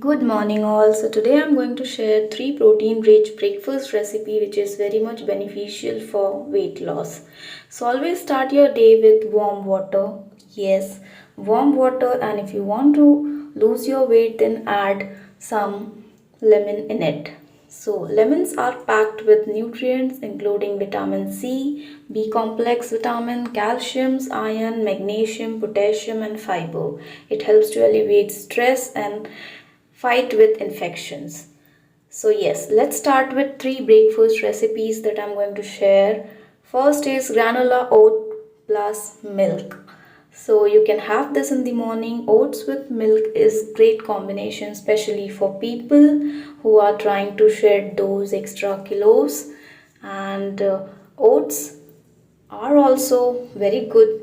Good morning all. So today I'm going to share 3 protein rich breakfast recipe which is very much beneficial for weight loss. So always start your day with warm water. Yes, warm water, and if you want to lose your weight then add some lemon in it. So lemons are packed with nutrients including vitamin C, B complex vitamin, calcium, iron, magnesium, potassium and fiber. It helps to alleviate stress and fight with infections. So yes, let's start with 3 breakfast recipes that I'm going to share. First is granola oat plus milk. So you can have this in the morning. Oats with milk is great combination, especially for people who are trying to shed those extra kilos. And oats are also very good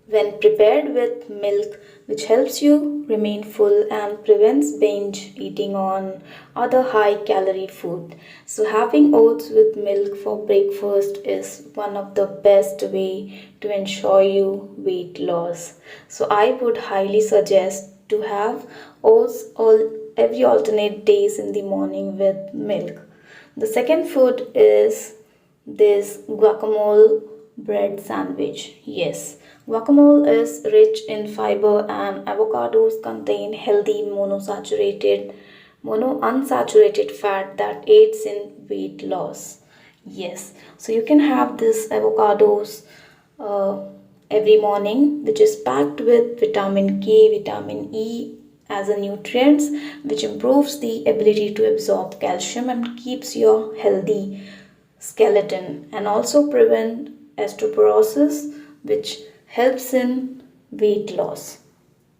when prepared with milk, which helps you remain full and prevents binge eating on other high calorie food. So having oats with milk for breakfast is one of the best way to ensure you weight loss. So I would highly suggest to have oats all every alternate days in the morning with milk. The second food is this guacamole bread sandwich. Yes, guacamole is rich in fiber and avocados contain healthy monounsaturated fat that aids in weight loss. Yes, so you can have this avocados uh, every morning, which is packed with vitamin K, vitamin E as a nutrients, which improves the ability to absorb calcium and keeps your healthy skeleton, and also prevent osteoporosis, which helps in weight loss.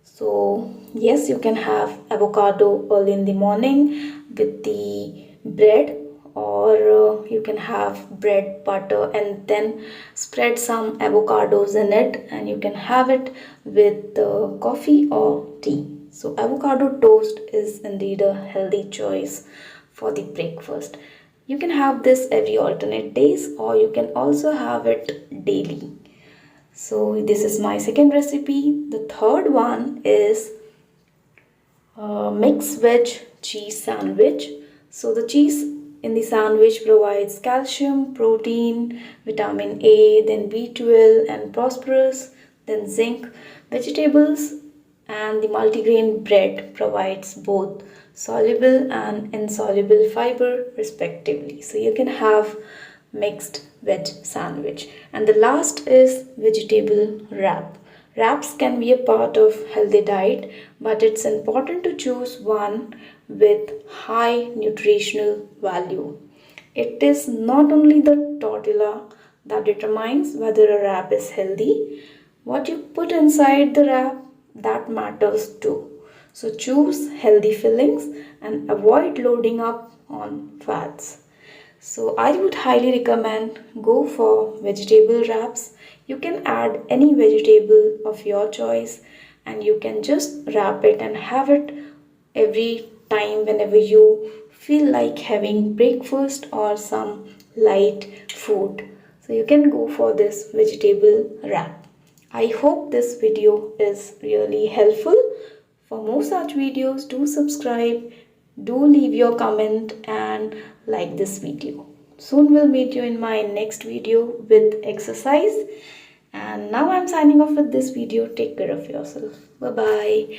So yes, you can have avocado early in the morning with the bread, or you can have bread butter and then spread some avocados in it, and you can have it with coffee or tea. So avocado toast is indeed a healthy choice for the breakfast. You can have this every alternate days, or you can also have it daily. So this is my second recipe. The third one is mixed veg cheese sandwich. So the cheese in the sandwich provides calcium, protein, vitamin A, then B12 and phosphorus, then zinc. Vegetables and the multigrain bread provides both soluble and insoluble fiber respectively. So you can have mixed veg sandwich. And the last is vegetable wrap. Wraps can be a part of healthy diet, but it's important to choose one with high nutritional value. It is not only the tortilla that determines whether a wrap is healthy. What you put inside the wrap, that matters too. So choose healthy fillings and avoid loading up on fats. So I would highly recommend go for vegetable wraps. You can add any vegetable of your choice, and you can just wrap it and have it every time whenever you feel like having breakfast or some light food. So you can go for this vegetable wrap. I hope this video is really helpful. For more such videos, do subscribe, do leave your comment and like this video. Soon we'll meet you in my next video with exercise. And now I'm signing off with this video. Take care of yourself. Bye bye.